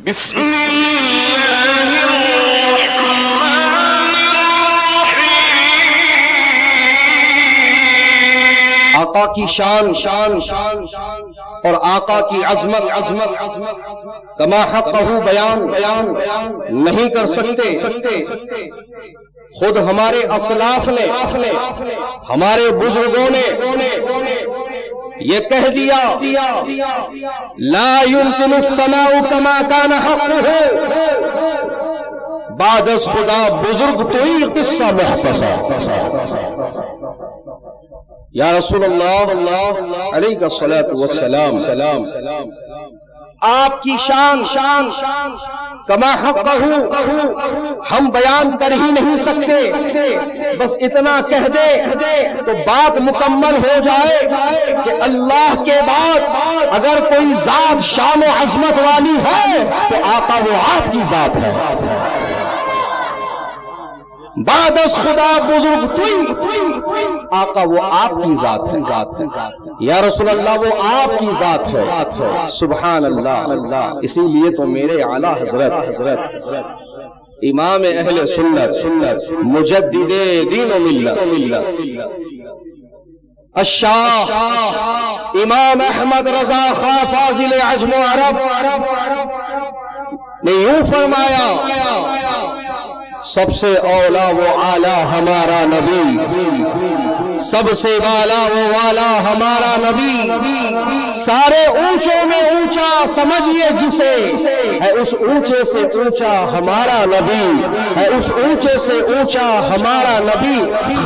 بسم اللہ الرحمن الرحیم۔ آقا کی شان اور آقا کی عظمت کما حقہ بیان نہیں کر سکتے۔ خود ہمارے اسلاف نے، ہمارے بزرگوں نے یہ کہہ دیا لا يمكن الثناء كما كان حقه۔ بعد از خدا بزرگ تو ہی قصہ مختصر۔ یا رسول اللہ علیہ الصلوۃ والسلام، آپ کی شان کما حقہ ہم بیان کر ہی نہیں سکتے۔ بس اتنا کہہ دے تو بات مکمل ہو جائے کہ اللہ کے بعد اگر کوئی ذات شان و عظمت والی ہے تو آقا وہ آپ کی ذات ہے۔ بعد از خدا بزرگ توئی، آقا وہ آپ کی ذات ہے۔ یا رسول اللہ وہ آپ کی ذات ہے۔ سبحان اللہ۔ اسی لیے تو میرے اعلیٰ حضرت امام اہل سنت مجدد دین و ملت الشاہ امام احمد رضا خان فاضل عجم و عرب نے یوں فرمایا سب سے اولا وہ اعلیٰ ہمارا نبی، سب سے والا وہ والا ہمارا نبی، سارے اونچوں میں اونچا سمجھیے جسے، ہے اس اونچے سے اونچا ہمارا نبی، ہے اس اونچے سے اونچا ہمارا نبی،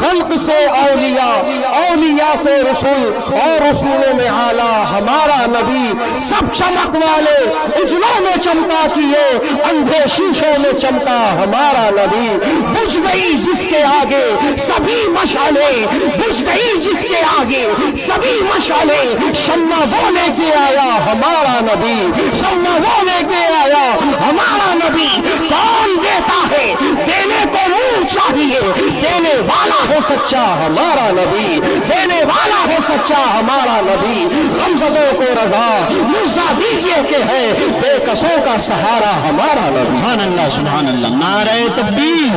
خلق سے اولیاء، اولیاء سے رسول، اور رسولوں میں اعلیٰ ہمارا نبی، سب چمک والے اجلوں میں چمکا کیے، اندھے شیشوں میں چمکا ہمارا نبی، بجھ گئی جس کے آگے سبھی مشعلیں، بجھ گئی جس کے آگے سبھی مشعلیں، شمع وہ لے کے آیا ہمارا نبی، شمع وہ لے کے آیا ہمارا نبی، کون دیتا ہے دینے کو منہ چاہیے، دینے والا ہے سچا ہمارا نبی، دینے والا ہے سچا ہمارا نبی، غمزدوں کو رضا مژدہ دیجئے کہ ہے بے کسوں کا سہارا ہمارا نبی۔ سبحان اللہ سبحان اللہ۔ نعرہ تکبیر،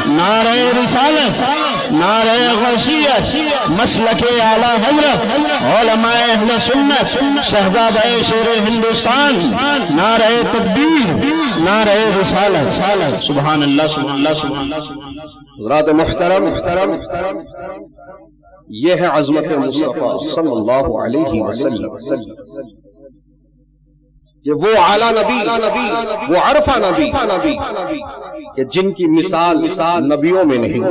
نعرہ رسالت، نعرہ غوثیت، مسلک اعلیٰ حضرت، علماء اہل سنت، شہزادہ شیر ہندوستان، نعرہ تکبیر، نعرہ رسالت۔ سبحان اللہ سبحان اللہ سبحان اللہ۔ حضرات محترم، یہ ہے عظمت مصطفیٰ صلی اللہ علیہ وسلم، یہ وہ اعلیٰ نبی، وہ عرفہ نبی کہ جن کی مثال نبیوں میں نہیں،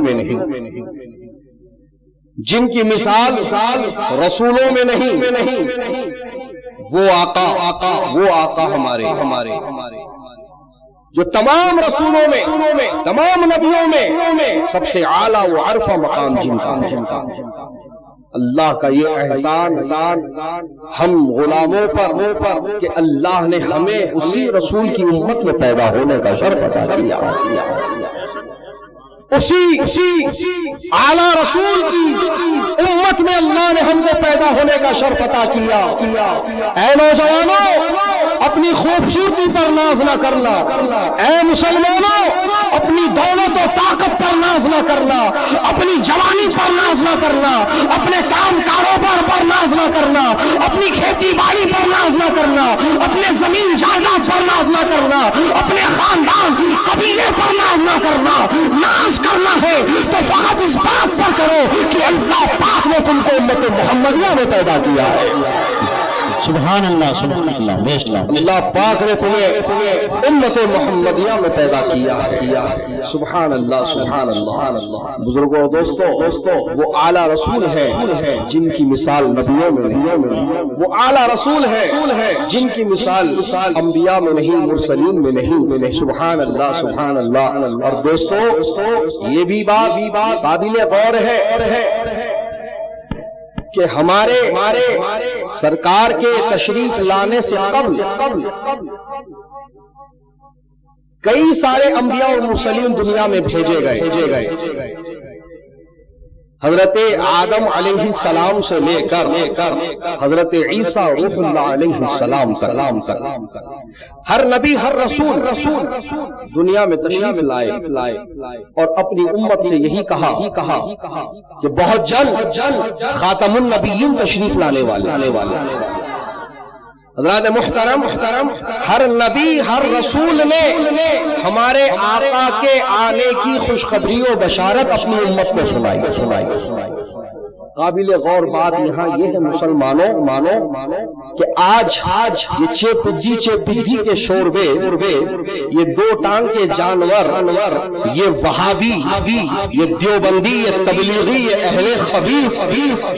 جن کی مثال رسولوں میں نہیں، وہ آقا ہمارے جو تمام رسولوں میں، تمام نبیوں میں سب سے اعلیٰ وہ عرفہ مقام جن کا۔ اللہ کا یہ احسان ہم غلاموں پر کہ اللہ نے ہمیں اسی رسول کی امت میں پیدا ہونے کا شرف عطا کیا، اسی اعلیٰ رسول کی امت میں اللہ نے ہم کو پیدا ہونے کا شرف عطا کیا۔ اے نوجوانوں اپنی خوبصورتی پر ناز نہ کرنا، اے مسلمانوں اپنی دولت و طاقت پر ناز نہ کرنا، اپنی جوانی پر ناز نہ کرنا، اپنے کام کاروبار پر ناز نہ کرنا، اپنی کھیتی باڑی پر ناز نہ کرنا، اپنے زمین جائیداد پر ناز نہ کرنا، اپنے خاندان قبیلے پر ناز نہ کرنا۔ ناز کرنا ہے تو فقط اس بات پر کرو کہ اللہ پاک نے تم کو امت محمدیہ میں پیدا کیا ہے۔ سبحان اللہ سبحان اللہ۔ اللہ پاک نے تمہیں امت محمدیہ میں پیدا کیا ہے۔ سبحان اللہ سبحان اللہ۔ بزرگوں اور دوستوں وہ اعلیٰ رسول ہے جن کی مثال نبیوں میں نہیں، وہ اعلیٰ رسول ہے جن کی مثال انبیاء میں نہیں، مرسلین میں نہیں۔ سبحان اللہ سبحان اللہ۔ اور دوستوں یہ بھی بات قابل غور ہے کہ ہمارے سرکار کے تشریف لانے سے قبل کئی سارے انبیاء اور مرسلین دنیا میں بھیجے گئے، حضرت آدم علیہ السلام سے لے کر حضرت عیسیٰ روح اللہ علیہ السلام تک ہر نبی ہر رسول دنیا میں تشریف لائے اور اپنی امت سے یہی کہا کہ بہت جلد خاتم النبیین تشریف لانے والے حضرات محترم ہر نبی ہر رسول نے ہمارے آقا کے آنے کی خوشخبری و بشارت اپنی امت کو سنائی۔ قابل غور بات یہاں یہ ہے مسلمانوں کہ آج یہ چیپجی کے شوربے یہ دو ٹانگ کے جانور یہ وہابی یہ دیوبندی یہ تبلیغی یہ اہل خبیث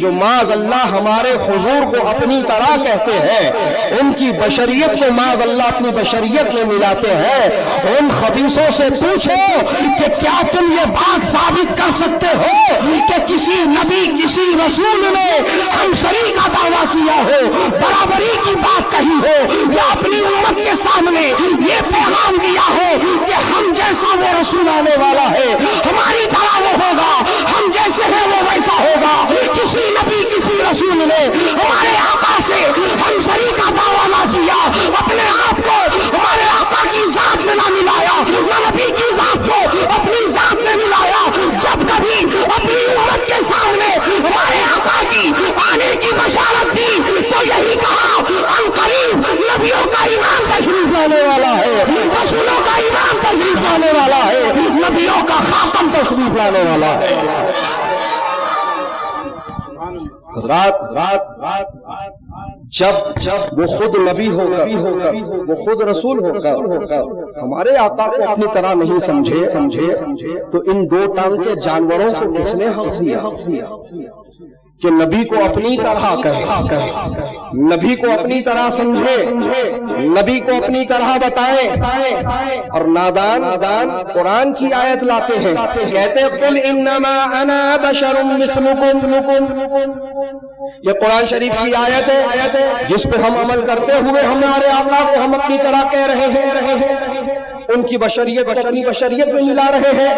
جو معاذ اللہ ہمارے حضور کو اپنی طرح کہتے ہیں، ان کی بشریت کو معاذ اللہ اپنی بشریت میں ملاتے ہیں، ان خبیثوں سے پوچھو کہ کیا تم یہ بات ثابت کر سکتے ہو کہ کسی نبی کسی رسول نے ہم شریک کا دعویٰ کیا ہو، برابری کی بات کہی ہو، یا اپنی امت کے سامنے یہ پیغام دیا ہو کہ ہم جیسا وہ رسول آنے والا ہے، ہماری طرح وہ ہوگا، ہم جیسے ہیں وہ ویسا ہوگا۔ کسی نبی کسی رسول نے ہمارے آقا سے ہم شریک کا دعویٰ نہ کیا، اپنے آپ کو ہمارے آقا کی ذات میں نہ ملایا، نہ نبی کی ذات کو اپنی ذات میں ملایا۔ جب کبھی اپنی امت کے سامنے ہمارے آقا کی آنے کی بشارت دی تو یہی کہا ان قریب نبیوں کا ایمان تشریف لانے والا ہے، رسولوں کا ایمان تشریف لانے والا ہے، نبیوں کا خاتم تشریف لانے والا ہے۔ حضرات جب وہ خود نبی ہوگا وہ خود رسول ہوگا ہمارے آقا کو اپنی طرح نہیں سمجھے تو ان دو ٹانگ کے جانوروں کو کس نے حق دیا کہ نبی کو اپنی طرح کہے، نبی کو اپنی طرح سمجھے، نبی کو اپنی طرح بتائے، اور نادان قرآن کی آیت لاتے ہیں، کہتے ہیں قل انما انا بشر مثلکم۔ یہ قرآن شریف کی آیت ہے جس پہ ہم عمل کرتے ہوئے ہمارے آقا کو ہم اپنی طرح کہہ رہے ہیں، ان کی بشریت اپنی بشریت میں ملا رہے ہیں۔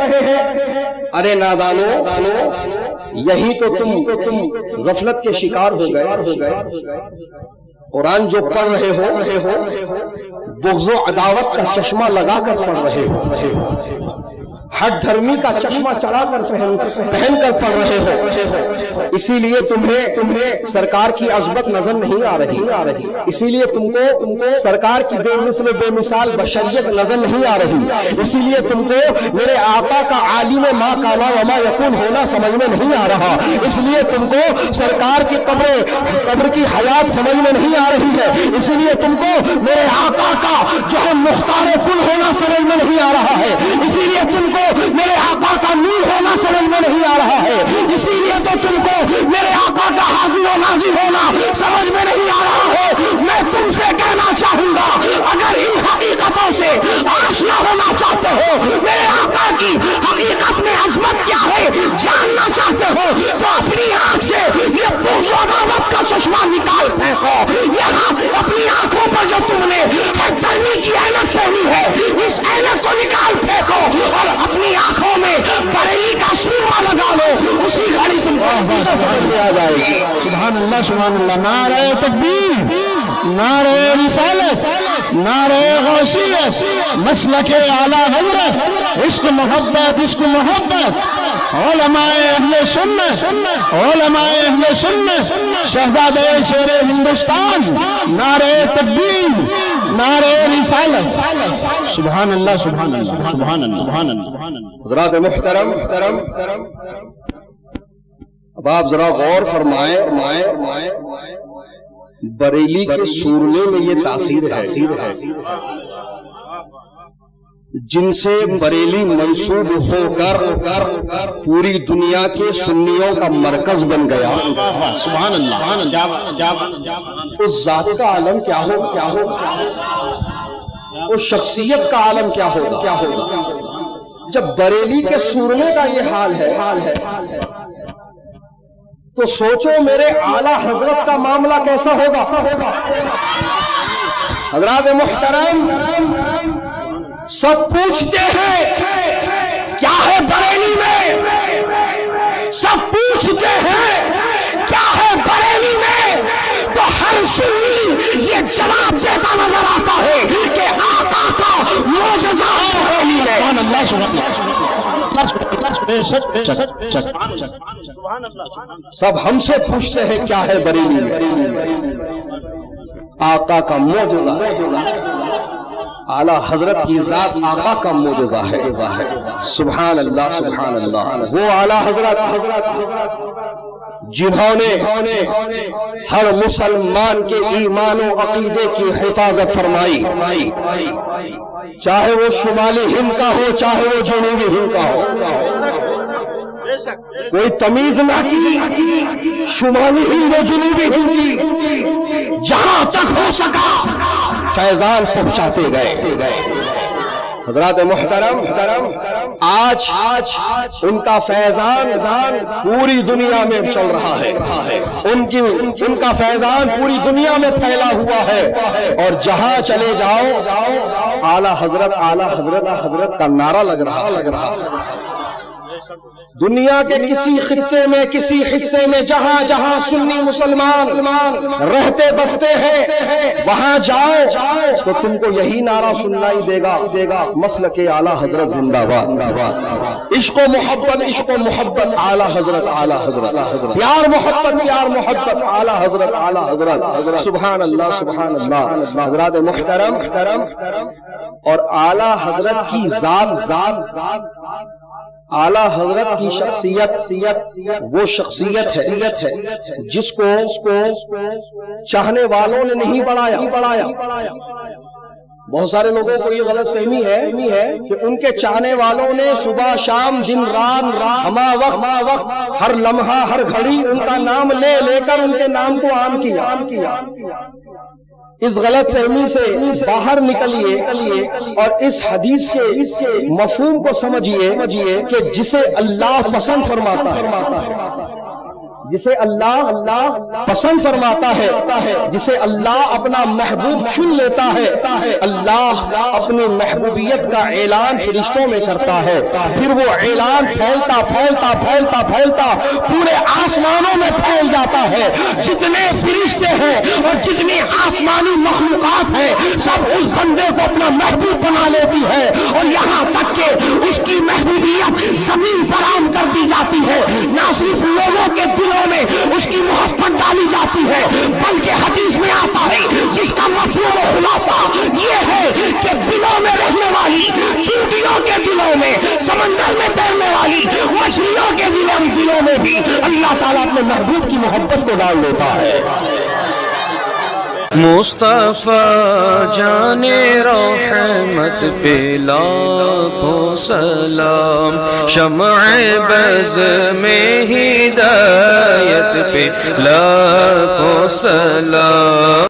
ارے نادانو، یہی تو تم غفلت کے شکار ہو گئے۔ قرآن جو پڑھ رہے ہو بغض و عداوت کا چشمہ لگا کر پڑھ رہے ہو، ہٹ دھرمی کا چشمہ چڑھا کر پہن کر پڑھ رہے ہو، اسی لیے تمہیں سرکار کی عظمت نظر نہیں آ رہی، اسی لیے تم کو سرکار کی بے مثل بے مثال بشریت نظر نہیں آ رہی، اسی لیے تم کو میرے آقا کا عالم ما کانا وما یکون ہونا سمجھ میں نہیں آ رہا، اس لیے تم کو سرکار کی قبر کی حیات سمجھ میں نہیں آ رہی ہے، اسی لیے تم کو میرے آقا کا جو ہے مختار کل ہونا سمجھ میں نہیں آ رہا ہے، اسی لیے تم کو میرے آقا کا نور ہونا سمجھ میں نہیں آ رہا ہے، اسی لیے تو تم کو میرے آقا کا حاضر و ناظر ہونا سمجھ میں نہیں آ رہا ہے۔ میں تم سے کہنا چاہوں گا اگر ان حقیقتوں سے آشنا ہونا چاہتے ہو، میرے آقا کی حقیقت میں عظمت کیا ہے جاننا چاہتے ہو، تو اپنی آنکھ سے یہ بغض و عداوت کا چشمہ نکال پھینکو۔ یہاں اپنی آنکھوں پر جو تم نے حیدرمی کی عینت پہنی ہے، اس عینت کو نکال پھینکو اور اپنی آنکھوں میں بریلی کا سورما لگا لو، اسی گھڑی تم کو سمجھ میں آ جائے گی۔ سبحان اللہ سبحان اللہ، نعرہ تکبیر، نعرہ رسالت، نعرہ غوثیت، مسلک اعلی حضرت، عشق محبت، علماء اہل سنت، شہزادے شیر ہندوستان، نعرہ تکبیر، نعرہ رسالت۔ سبحان اللہ سبحان اللہ سبحان اللہ سبحان اللہ۔ حضرات محترم، اب آپ ذرا غور فرمائیں، بریلی کے سورنے میں یہ تاثیر ہے جن سے بریلی منسوب ہو کر پوری دنیا کے سنیوں کا مرکز بن گیا۔ سبحان اللہ۔ اس ذات کا عالم کیا ہو، اس شخصیت کا عالم کیا ہوگا جب بریلی کے سورنے کا یہ حال ہے، تو سوچو میرے اعلیٰ حضرت کا معاملہ کیسا ہوگا۔ حضرات محترم، سب پوچھتے ہیں کیا ہے بریلی میں، سب پوچھ جواب دیتا نظر آتا ہے کہ آقا کا معجزہ بریلی میں. سب ہم سے پوچھتے ہیں کیا ہے بریلی میں؟ آقا کا معجزہ. اعلیٰ حضرت کی ذات آقا کا معجزہ ہے. سبحان اللہ سبحان اللہ. وہ اعلیٰ حضرت جنہوں نے ہر مسلمان کے ایمان و عقیدے کی حفاظت فرمائی، چاہے وہ شمالی ہند کا ہو چاہے وہ جنوبی ہند کا ہو، کوئی تمیز نہ کی. شمالی ہند و جنوبی ہند کی جہاں تک ہو سکا فیضان پہنچاتے گئے. حضرات محترم، آج ان کا فیضان پوری دنیا میں چل رہا ہے. ان کا فیضان پوری دنیا میں پھیلا ہوا ہے، اور جہاں چلے جاؤ اعلیٰ حضرت کا نعرہ لگ رہا. دنیا کے کسی خطے میں کسی حصے میں جہاں سنی مسلمان رہتے بستے ہیں وہاں جاؤ تو تم کو یہی نعرہ سنائی دے گا، مسلک اعلیٰ حضرت زندہ باد. عشق و محبت اعلیٰ حضرت پیار محبت اعلیٰ حضرت. سبحان اللہ سبحان اللہ. حضرات محترم، اور اعلیٰ حضرت کی ذات اعلیٰ حضرت کی شخصیت وہ شخصیت ہے جس کو چاہنے والوں نے نہیں بڑھایا. بہت سارے لوگوں کو یہ غلط فہمی ہے کہ ان کے چاہنے والوں نے صبح شام دن رات ہما وقت ہر لمحہ ہر گھڑی ان کا نام لے کر ان کے نام کو عام کیا. اس غلط فہمی سے باہر نکلیے اور اس حدیث کے مفہوم کو سمجھیے کہ جسے اللہ پسند فرماتا ہے، جسے اللہ پسند فرماتا ہے، جسے اللہ اپنا محبوب چن لیتا ہے، اللہ اپنی محبوبیت کا اعلان فرشتوں میں کرتا ہے. پھر وہ اعلان پھیلتا پورے آسمانوں میں پھیل جاتا ہے. جتنے فرشتے ہیں اور جتنی آسمانی مخلوقات ہیں سب اس بندے کو اپنا محبوب بنا لیتی ہے، اور یہاں تک کہ اس کی محبوبیت زمین پر عام کر دی جاتی ہے. نہ صرف لوگوں کے دلوں میں اس کی محبت ڈالی جاتی ہے، بلکہ حدیث میں آتا ہے جس کا مفہوم و خلاصہ یہ ہے کہ دلوں میں رہنے والی چوٹیوں کے دلوں میں، سمندر میں تیرنے والی مچھلیوں کے دلوں میں بھی اللہ تعالیٰ اپنے محبوب کی محبت کو ڈال دیتا ہے. مصطفیٰ جان رحمت پہ لاکھوں سلام، شمع بز میں ہدایت پہ لاکھوں سلام.